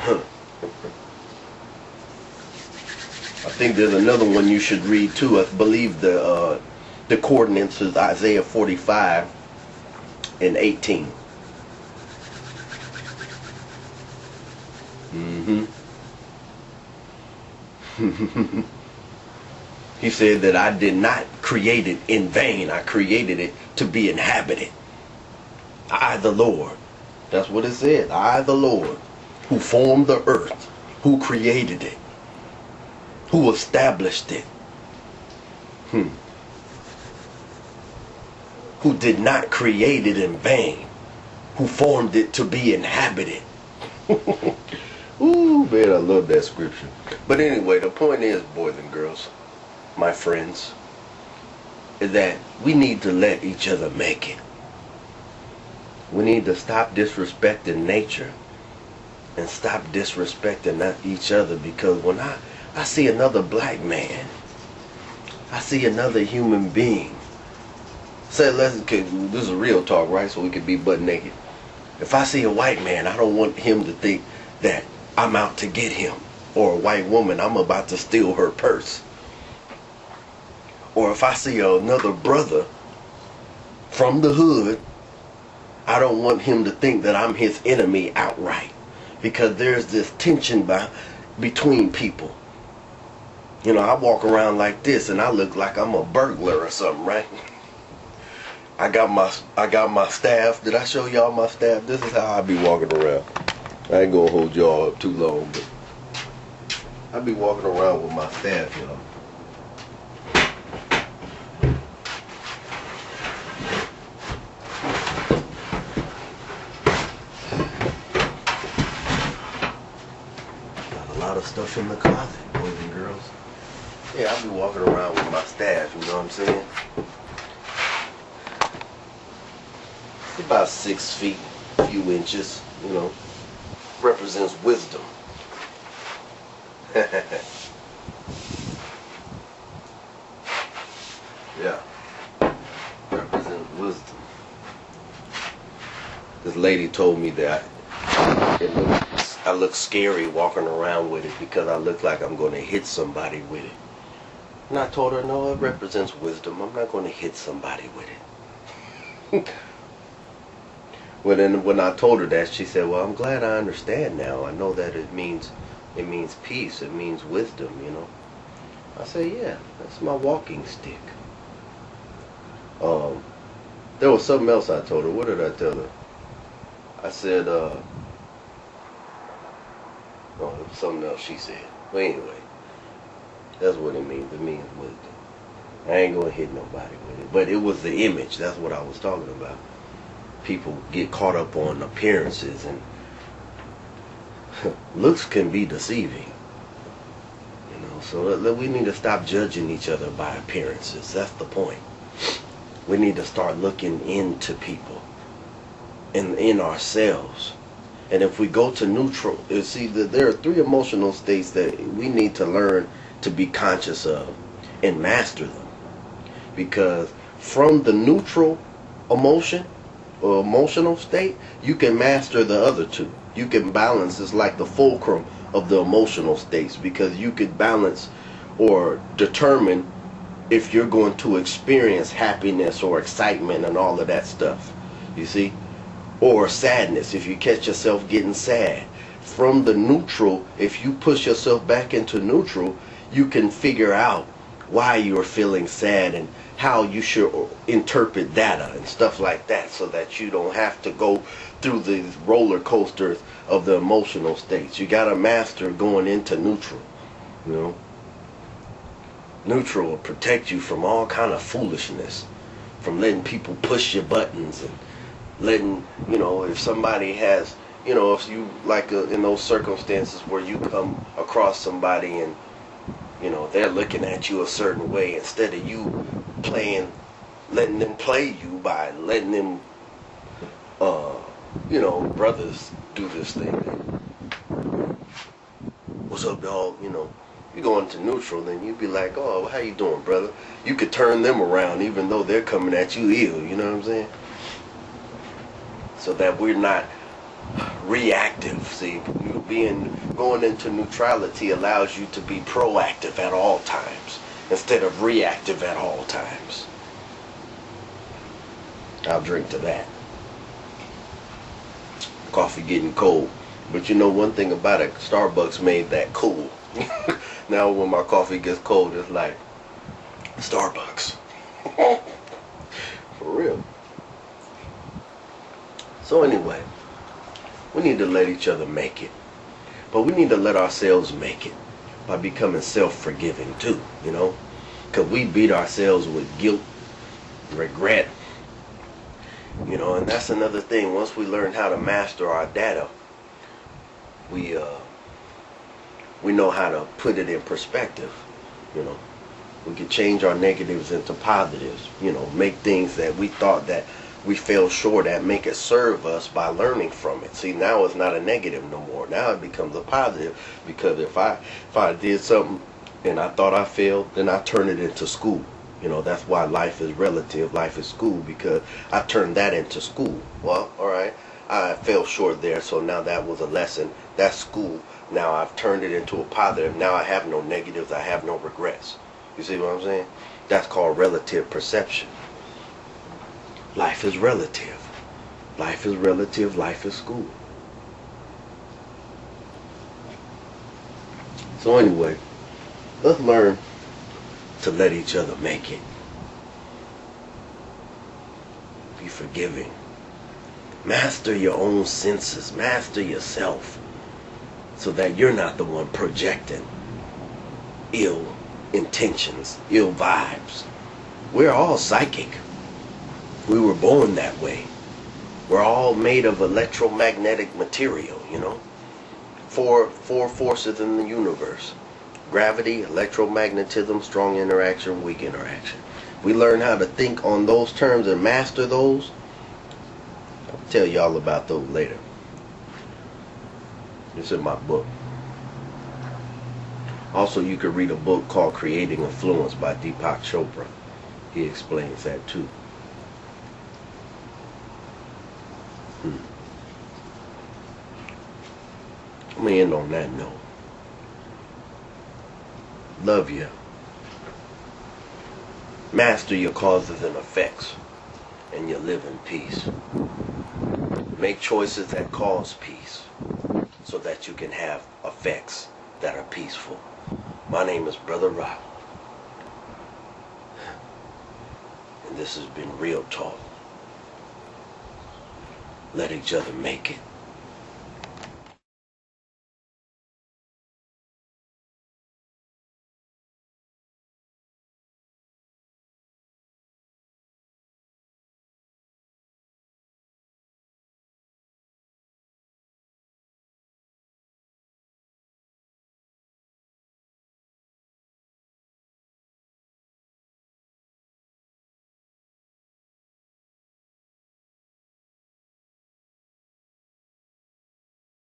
I think there's another one you should read too. I believe the coordinates is Isaiah 45 and 18. He said that I did not create it in vain. I created it to be inhabited. I, the Lord. That's what it said. I, the Lord, who formed the earth, who created it, who established it, who did not create it in vain, who formed it to be inhabited. Ooh, man, I love that scripture. But anyway, the point is, boys and girls, my friends, is that we need to let each other make it. We need to stop disrespecting nature and stop disrespecting each other, because when I see another black man, I see another human being. This is a real talk, right? So we could be butt naked. If I see a white man, I don't want him to think that I'm out to get him. Or a white woman, I'm about to steal her purse. Or if I see another brother from the hood, I don't want him to think that I'm his enemy outright. Because there's this tension between people. You know, I walk around like this and I look like I'm a burglar or something, right? I got my staff. Did I show y'all my staff? This is how I be walking around. I ain't gonna hold y'all up too long, but I be walking around with my staff, y'all. Got a lot of stuff in the closet, boys and girls. Yeah, I be walking around with my staff, you know what I'm saying? It's about 6 feet, a few inches, you know. Represents wisdom. Yeah. Represents wisdom. This lady told me that I look scary walking around with it because I look like I'm going to hit somebody with it. And I told her, no, it represents wisdom. I'm not going to hit somebody with it. Well, then when I told her that, she said, well, I'm glad I understand now. I know that it means peace. It means wisdom, you know. I said, yeah, that's my walking stick. There was something else I told her. What did I tell her? I said, oh, it was something else she said. But anyway, that's what it means. It means wisdom. I ain't going to hit nobody with it. But it was the image. That's what I was talking about. People get caught up on appearances, and looks can be deceiving, you know. So we need to stop judging each other by appearances. That's the point. We need to start looking into people and in ourselves. And if we go to neutral, see that there are 3 emotional states that we need to learn to be conscious of and master them. Because from the neutral emotion or emotional state, you can master the other 2. You can balance. It's like the fulcrum of the emotional states, because you could balance or determine if you're going to experience happiness or excitement and all of that stuff, you see, or sadness if you catch yourself getting sad. From the neutral, if you push yourself back into neutral, you can figure out why you're feeling sad and how you should interpret data and stuff like that, so that you don't have to go through these roller coasters of the emotional states. You got to master going into neutral, you know. Neutral will protect you from all kind of foolishness, from letting people push your buttons and letting, you know, if somebody has, you know, if you like in those circumstances where you come across somebody and, you know, they're looking at you a certain way, instead of you letting them play you by letting them, you know, brothers do this thing. What's up, dog? You know, you go into neutral, then you be like, oh, how you doing, brother? You could turn them around even though they're coming at you ill, you know what I'm saying? So that we're not reactive. See, going into neutrality allows you to be proactive at all times instead of reactive at all times. I'll drink to that. Coffee getting cold. But you know one thing about it, Starbucks made that cool. Now when my coffee gets cold, it's like Starbucks. For real. So anyway, we need to let each other make it. But we need to let ourselves make it by becoming self-forgiving too, you know? Because we beat ourselves with guilt, regret, you know, and that's another thing. Once we learn how to master our data, we know how to put it in perspective, you know. We can change our negatives into positives, you know, make things that we thought that we fell short at, make it serve us by learning from it. See, now it's not a negative no more. Now it becomes a positive, because if I did something and I thought I failed, then I turn it into school. You know, that's why life is relative, life is school, because I turned that into school. Well, all right, I fell short there, so now that was a lesson. That's school. Now I've turned it into a positive. Now I have no negatives, I have no regrets. You see what I'm saying? That's called relative perception. Life is relative. Life is relative, life is school. So anyway, let's learn to let each other make it. Be forgiving. Master your own senses. Master yourself, so that you're not the one projecting ill intentions, ill vibes. We're all psychic. We were born that way. We're all made of electromagnetic material, you know. Four forces in the universe: gravity, electromagnetism, strong interaction, weak interaction. We learn how to think on those terms and master those. I'll tell y'all about those later. It's in my book. Also, you could read a book called Creating Influence by Deepak Chopra. He explains that too. Let me end on that note. Love you. Master your causes and effects, and you live in peace. Make choices that cause peace, so that you can have effects that are peaceful. My name is Brother Rock, and this has been Real Talk. Let each other make it.